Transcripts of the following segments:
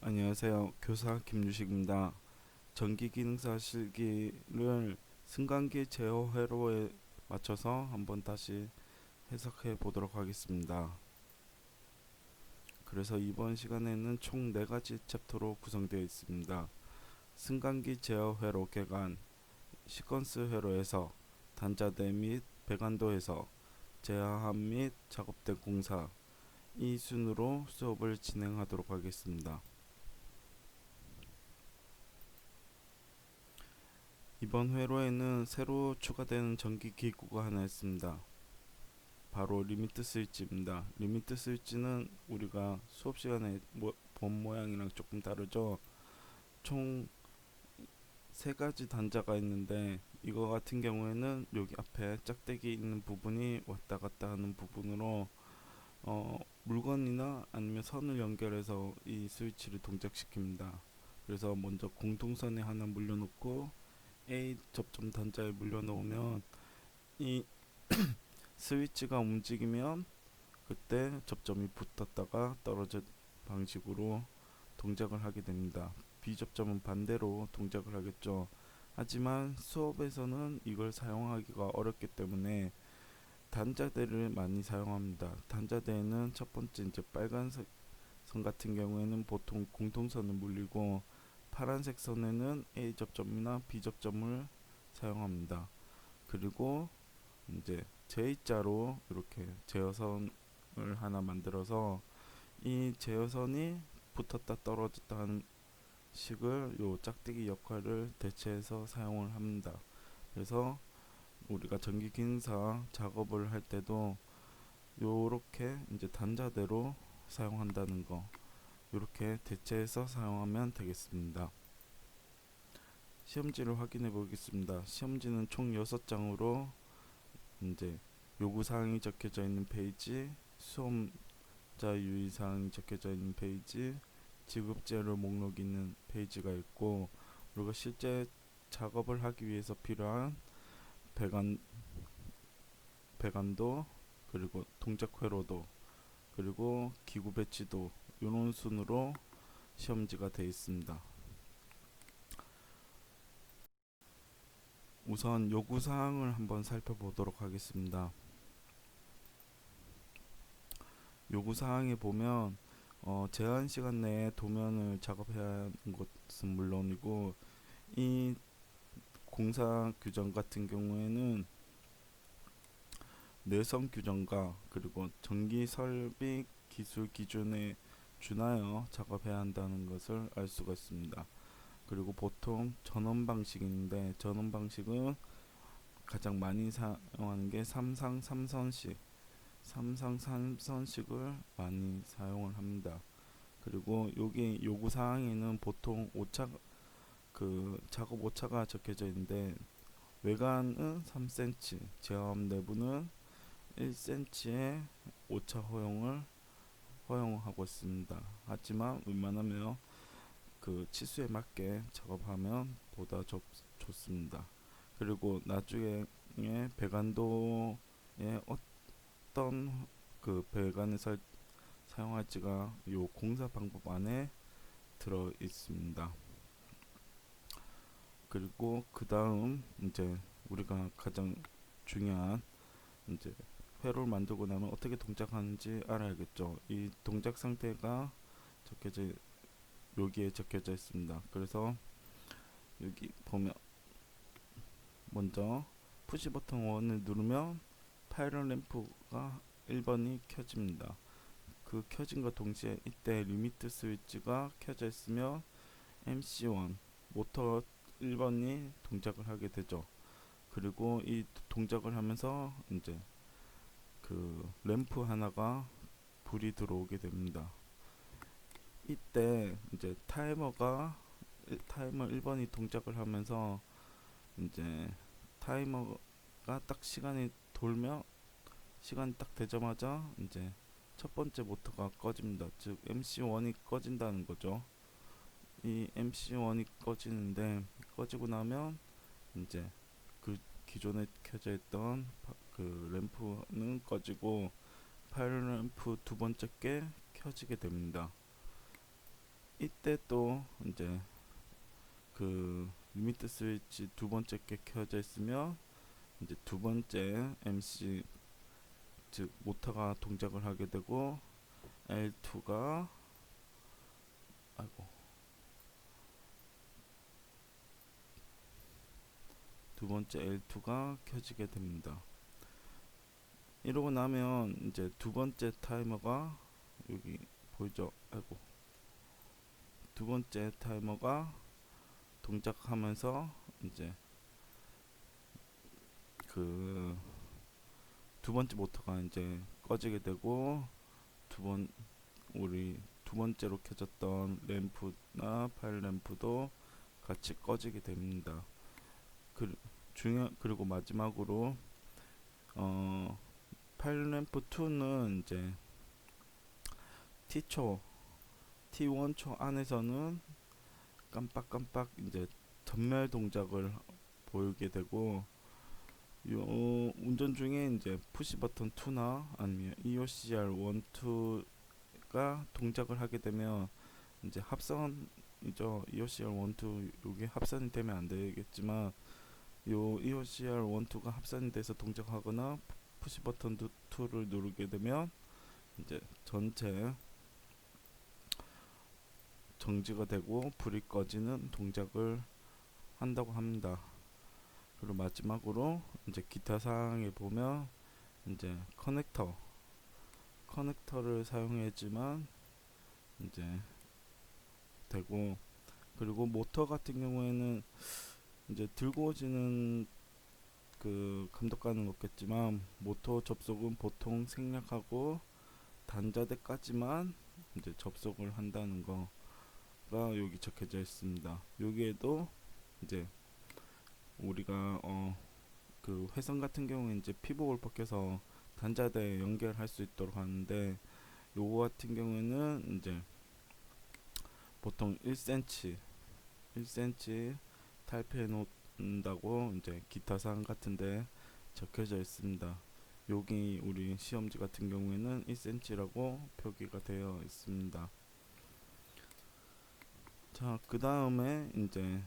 안녕하세요. 교사 김유식입니다. 전기기능사 실기를 승강기 제어 회로에 맞춰서 한번 다시 해석해 보도록 하겠습니다. 그래서 이번 시간에는 총 4가지 챕터로 구성되어 있습니다. 승강기 제어 회로 개관, 시퀀스 회로에서 단자대 및 배관도에서 제어함 및 작업대 공사 이 순으로 수업을 진행하도록 하겠습니다. 이번 회로에는 새로 추가되는 전기 기구가 하나 있습니다. 바로 리미트 스위치입니다. 리미트 스위치는 우리가 수업 시간에 본 모양이랑 조금 다르죠. 총 3가지 단자가 있는데 이거 같은 경우에는 여기 앞에 짝대기 있는 부분이 왔다 갔다 하는 부분으로 물건이나 아니면 선을 연결해서 이 스위치를 동작시킵니다. 그래서 먼저 공통선에 하나 물려놓고 A 접점 단자에 물려놓으면 이 스위치가 움직이면 그때 접점이 붙었다가 떨어진 방식으로 동작을 하게 됩니다. B 접점은 반대로 동작을 하겠죠. 하지만 수업에서는 이걸 사용하기가 어렵기 때문에 단자대를 많이 사용합니다. 단자대에는 첫 번째 이제 빨간색 선 같은 경우에는 보통 공통선을 물리고 파란색 선에는 A 접점이나 B 접점을 사용합니다. 그리고 이제 J자로 이렇게 제어선을 하나 만들어서 이 제어선이 붙었다 떨어졌다 하는 식을 요 짝대기 역할을 대체해서 사용을 합니다. 그래서 우리가 전기 기능사 작업을 할 때도 요렇게 이제 단자대로 사용한다는 거 이렇게 대체해서 사용하면 되겠습니다. 시험지를 확인해 보겠습니다. 시험지는 총 6장으로 이제 요구사항이 적혀져 있는 페이지, 수험자 유의사항이 적혀져 있는 페이지, 지급재료 목록이 있는 페이지가 있고, 그리고 실제 작업을 하기 위해서 필요한 배관, 배관도, 그리고 동작 회로도, 그리고 기구 배치도 이런 순으로 시험지가 되어 있습니다. 우선 요구사항을 한번 살펴보도록 하겠습니다. 요구사항에 보면 제한 시간 내에 도면을 작업해야 하는 것은 물론이고 이 공사 규정 같은 경우에는 내성 규정과 그리고 전기 설비 기술 기준에 준하여 작업해야 한다는 것을 알 수가 있습니다. 그리고 보통 전원 방식인데 전원 방식은 가장 많이 사용하는 게 삼상 3선식을 많이 사용을 합니다. 그리고 여기 요구 사항에는 보통 오차 작업 오차가 적혀져 있는데 외관은 3cm, 제어함 내부는 1cm의 오차 허용하고 있습니다. 하지만 웬만하면 그 치수에 맞게 작업하면 보다 좋습니다. 그리고 나중에 배관도에 어떤 그 배관을 사용할지가 요 공사 방법 안에 들어 있습니다. 그리고 그 다음 이제 우리가 가장 중요한 이제 회로를 만들고 나면 어떻게 동작하는지 알아야겠죠. 이 동작 상태가 적혀져 여기에 적혀져 있습니다. 그래서 여기 보면 먼저 푸시 버튼 1을 누르면 파이럴 램프가 1번이 켜집니다. 그 켜진과 동시에 이때 리미트 스위치가 켜져 있으면 MC1 모터 1번이 동작을 하게 되죠. 그리고 이 동작을 하면서 이제 그 램프 하나가 불이 들어오게 됩니다. 이때 이제 타이머 1번이 동작을 하면서 이제 타이머가 딱 시간이 돌면 시간이 딱 되자마자 이제 첫 번째 모터가 꺼집니다. 즉 MC1이 꺼진다는 거죠. 이 MC1이 꺼지는데 꺼지고 나면 이제 그 기존에 켜져 있던 그 램프는 꺼지고 파일 램프 두 번째 게 켜지게 됩니다. 이때 또 이제 그 리미트 스위치 두 번째 게 켜져 있으면 이제 두 번째 MC 즉 모터가 동작을 하게 되고 L2가 아이고 두 번째 L2가 켜지게 됩니다. 이러고 나면 이제 두 번째 타이머가 여기 보이죠? 아이고 두 번째 타이머가 동작하면서 이제 그 두 번째 모터가 이제 꺼지게 되고 우리 두 번째로 켜졌던 램프나 파일 램프도 같이 꺼지게 됩니다. 그리고 마지막으로 파일 램프 2는 이제 T1초 안에서는 깜빡깜빡 이제 전멸 동작을 보이게 되고 요 운전 중에 이제 푸시 버튼 2나 아니면 EOCR 1, 2가 동작을 하게 되면 이제 합선이죠. EOCR 1, 2 요게 합선이 되면 안 되겠지만 요 EOCR 1, 2가 합선이 돼서 동작하거나 푸시 버튼 2를 누르게 되면 이제 전체 정지가 되고 불이 꺼지는 동작을 한다고 합니다. 그리고 마지막으로 이제 기타 사항에 보면 이제 커넥터를 사용해야지만 이제 되고, 그리고 모터 같은 경우에는 이제 들고 오지는 그 감독관은 없겠지만 모터 접속은 보통 생략하고 단자대까지만 이제 접속을 한다는 거가 여기 적혀져 있습니다. 여기에도 이제 우리가 그 회선 같은 경우에 이제 피복을 벗겨서 단자대에 연결할 수 있도록 하는데 요거 같은 경우에는 이제 보통 1cm 탈피해 놓는다고 이제 기타 사항 같은데 적혀져 있습니다. 여기 우리 시험지 같은 경우에는 1cm라고 표기가 되어 있습니다. 자, 그 다음에 이제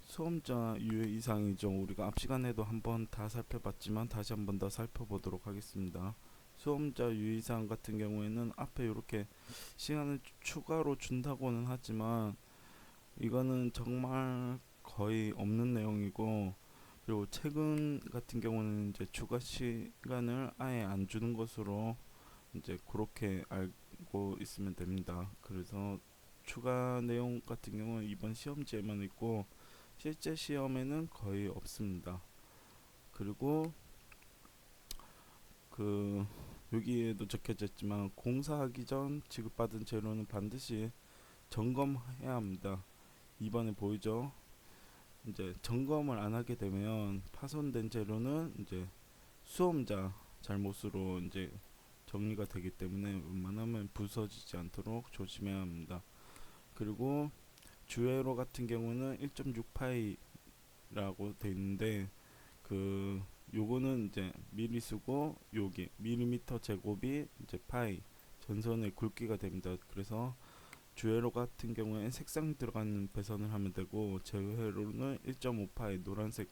수험자 유의 이상이죠. 우리가 앞 시간에도 한번 다 살펴봤지만 다시 한번 더 살펴보도록 하겠습니다. 수험자 유의 이상 같은 경우에는 앞에 이렇게 시간을 추가로 준다고는 하지만 이거는 정말 거의 없는 내용이고, 그리고 최근 같은 경우는 이제 추가 시간을 아예 안 주는 것으로 이제 그렇게 알고 있으면 됩니다. 그래서 추가 내용 같은 경우는 이번 시험지에만 있고 실제 시험에는 거의 없습니다. 그리고 그 여기에도 적혀져 있지만 공사하기 전 지급받은 재료는 반드시 점검해야 합니다. 이번에 보이죠? 이제 점검을 안 하게 되면 파손된 재료는 이제 수험자 잘못으로 이제 정리가 되기 때문에 웬만하면 부서지지 않도록 조심해야 합니다. 그리고 주회로 같은 경우는 1.6파이라고 돼 있는데 그 요거는 이제 미리 쓰고 여기 밀리미터 제곱이 이제 파이 전선의 굵기가 됩니다. 그래서 주회로 같은 경우에 색상 들어가는 배선을 하면 되고 제회로는 1.5파이 노란색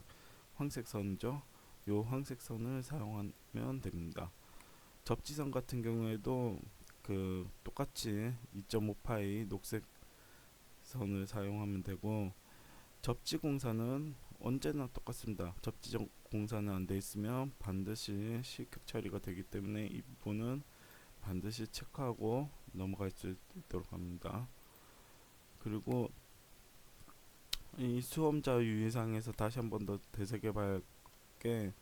황색 선이죠. 요 황색 선을 사용하면 됩니다. 접지선 같은 경우에도 그 똑같이 2.5파이 녹색 선을 사용하면 되고, 접지 공사는 언제나 똑같습니다. 접지 공사는 안 돼 있으면 반드시 실격 처리가 되기 때문에 이 부분은 반드시 체크하고 넘어갈 수 있도록 합니다. 그리고 이 수험자 유의사항에서 다시 한번 더 되새겨봐야 할 게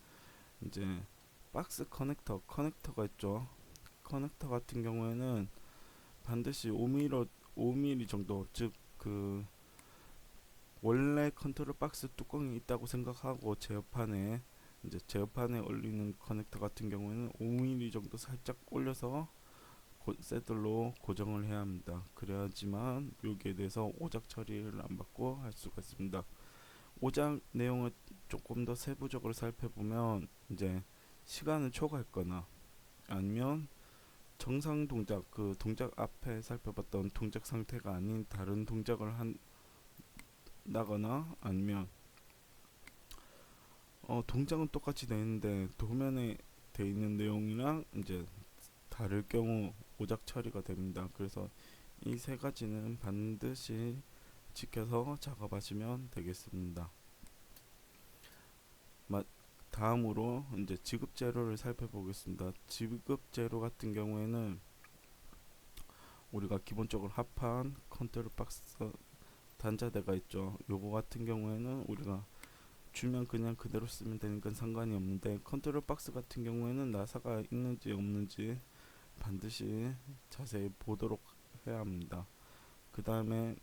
이제 박스 커넥터가 있죠. 커넥터 같은 경우에는 반드시 5mm 정도, 즉 그 원래 컨트롤 박스 뚜껑이 있다고 생각하고 제어판에 올리는 커넥터 같은 경우에는 5mm 정도 살짝 올려서 새들로 고정을 해야 합니다. 그래야지만 여기에 대해서 오작 처리를 안 받고 할 수가 있습니다. 오작 내용을 조금 더 세부적으로 살펴보면 이제 시간을 초과했거나 아니면 정상 동작, 그 동작 앞에 살펴봤던 동작 상태가 아닌 다른 동작을 한다거나 아니면 동작은 똑같이 돼 있는데 도면에 돼 있는 내용이랑 이제 다를 경우 오작 처리가 됩니다. 그래서 이 세 가지는 반드시 지켜서 작업하시면 되겠습니다. 다음으로 이제 지급 재료를 살펴보겠습니다. 지급 재료 같은 경우에는 우리가 기본적으로 합판, 컨트롤 박스, 단자대가 있죠. 요거 같은 경우에는 우리가 주면 그냥 그대로 쓰면 되니까 상관이 없는데, 컨트롤 박스 같은 경우에는 나사가 있는지 없는지 반드시 자세히 보도록 해야 합니다. 그 다음에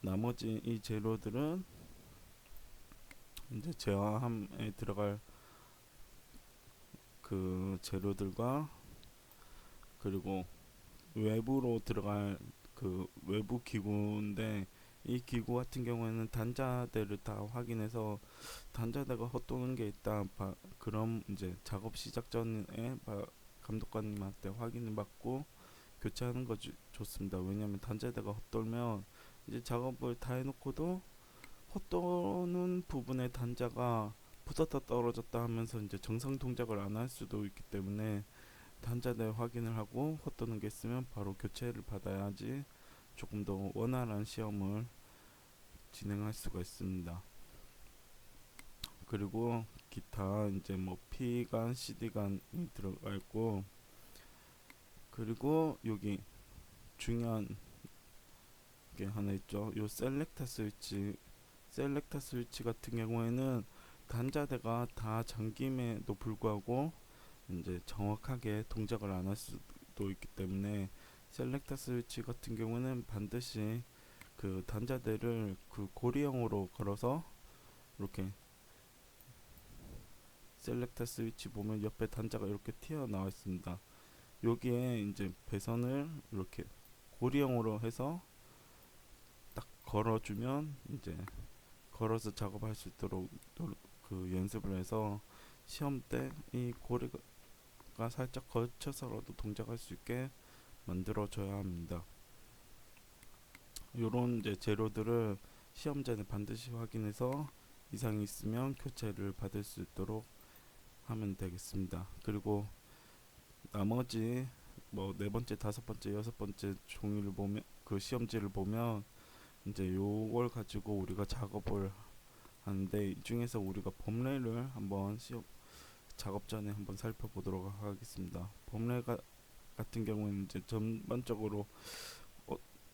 나머지 이 재료들은 이제 제어함에 들어갈 그 재료들과, 그리고 외부로 들어갈 그 외부 기구인데, 이 기구 같은 경우에는 단자대를 다 확인해서 단자대가 헛도는 게 있다, 그럼 이제 작업 시작 전에 감독관님한테 확인을 받고 교체하는 거 좋습니다. 왜냐하면 단자대가 헛돌면 이제 작업을 다 해놓고도 헛도는 부분의 단자가 붙었다 떨어졌다 하면서 이제 정상 동작을 안 할 수도 있기 때문에 단자대 확인을 하고 헛도는 게 있으면 바로 교체를 받아야지 조금 더 원활한 시험을 진행할 수가 있습니다. 그리고 기타 이제 뭐 P간, CD간이 들어가 있고, 그리고 여기 중요한 게 하나 있죠. 요 셀렉터 스위치 같은 경우에는 단자대가 다 잠김에도 불구하고 이제 정확하게 동작을 안 할 수도 있기 때문에, 셀렉터 스위치 같은 경우는 반드시 그 단자대를 그 고리형으로 걸어서, 이렇게 셀렉터 스위치 보면 옆에 단자가 이렇게 튀어나와 있습니다. 여기에 이제 배선을 이렇게 고리형으로 해서 딱 걸어주면 이제 걸어서 작업할 수 있도록 그 연습을 해서 시험 때 이 고리가 살짝 걸쳐서라도 동작할 수 있게 만들어 줘야 합니다. 요런 이제 재료들을 시험 전에 반드시 확인해서 이상이 있으면 교체를 받을 수 있도록 하면 되겠습니다. 그리고 나머지 뭐 네 번째, 다섯 번째, 여섯 번째 종이를 보면, 그 시험지를 보면 이제 요걸 가지고 우리가 작업을 하는데, 이 중에서 우리가 범례를 한번 시험 작업 전에 한번 살펴보도록 하겠습니다. 같은 경우는 이제 전반적으로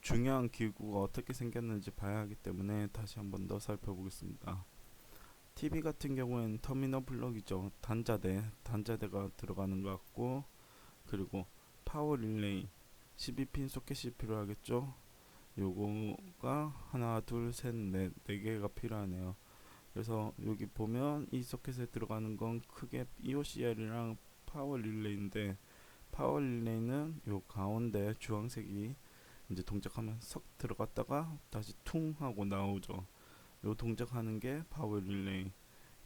중요한 기구가 어떻게 생겼는지 봐야 하기 때문에 다시 한번 더 살펴보겠습니다. TV 같은 경우에는 터미널 블럭이죠. 단자대가 들어가는 것 같고, 그리고 파워 릴레이 12핀 소켓이 필요하겠죠. 요거가 하나, 둘, 셋, 넷, 네 개가 필요하네요. 그래서 여기 보면 이 소켓에 들어가는 건 크게 EOCR이랑 파워 릴레이인데, 파워 릴레이는 요 가운데 주황색이 이제 동작하면 석 들어갔다가 다시 퉁 하고 나오죠. 요 동작하는 게 파워 릴레이.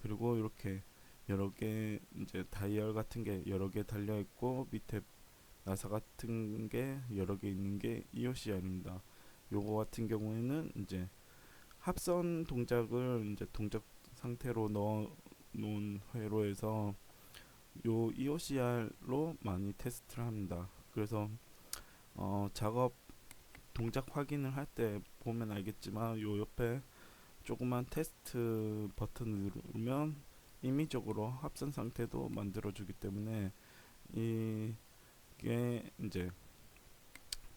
그리고 이렇게 여러 개 이제 다이얼 같은 게 여러 개 달려 있고, 밑에 나사 같은 게 여러 개 있는 게 EOCR입니다. 요거 같은 경우에는 이제 합선 동작을 이제 동작 상태로 넣어 놓은 회로에서 요 EOCR로 많이 테스트를 합니다. 그래서 작업 동작 확인을 할 때 보면 알겠지만, 요 옆에 조그만 테스트 버튼을 누르면 임의적으로 합선 상태도 만들어주기 때문에 이게 이제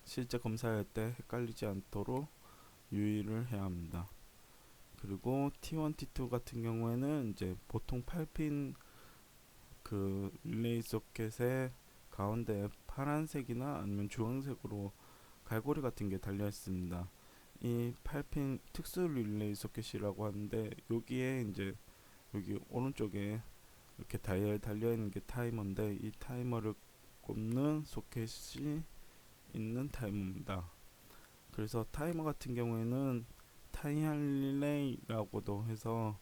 실제 검사할 때 헷갈리지 않도록 유의를 해야 합니다. 그리고 T1, T2 같은 경우에는 이제 보통 8핀 그 릴레이 소켓의 가운데 파란색이나 아니면 주황색으로 갈고리 같은 게 달려 있습니다. 이 8핀 특수 릴레이 소켓이라고 하는데, 여기에 이제 여기 오른쪽에 이렇게 다이얼 달려 있는 게 타이머인데, 이 타이머를 꼽는 소켓이 있는 타이머입니다. 그래서 타이머 같은 경우에는 타이얼 릴레이라고도 해서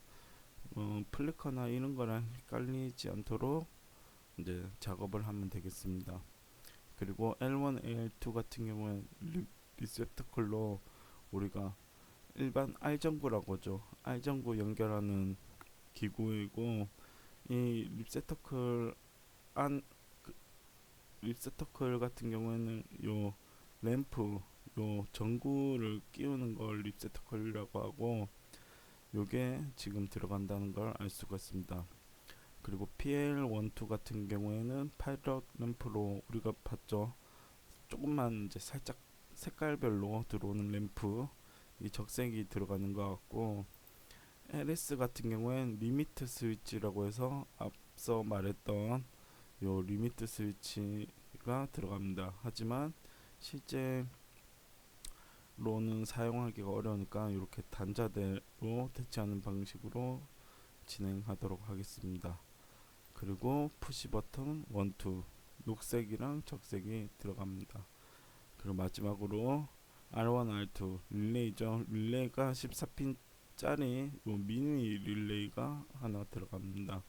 플리커나 이런 거랑 헷갈리지 않도록 이제 작업을 하면 되겠습니다. 그리고 L1, AL2 같은 경우는 리셉터클로 우리가 일반 R전구라고 하죠. R전구 연결하는 기구이고, 이 립세터클 그 립세터클 같은 경우에는 요 램프, 요 전구를 끼우는 걸 립세터클이라고 하고, 요게 지금 들어간다는 걸 알 수가 있습니다. 그리고 PL12 같은 경우에는 파일럿 램프로 우리가 봤죠. 조금만 이제 살짝 색깔별로 들어오는 램프, 이 적색이 들어가는 것 같고, LS 같은 경우엔 리미트 스위치라고 해서 앞서 말했던 요 리미트 스위치가 들어갑니다. 하지만 실제로는 사용하기가 어려우니까 이렇게 단자대로 대체하는 방식으로 진행하도록 하겠습니다. 그리고 푸시 버튼 1, 2, 녹색이랑 적색이 들어갑니다. 그리고 마지막으로 R1, R2 릴레이죠. 릴레이가 14핀짜리 미니 릴레이가 하나 들어갑니다.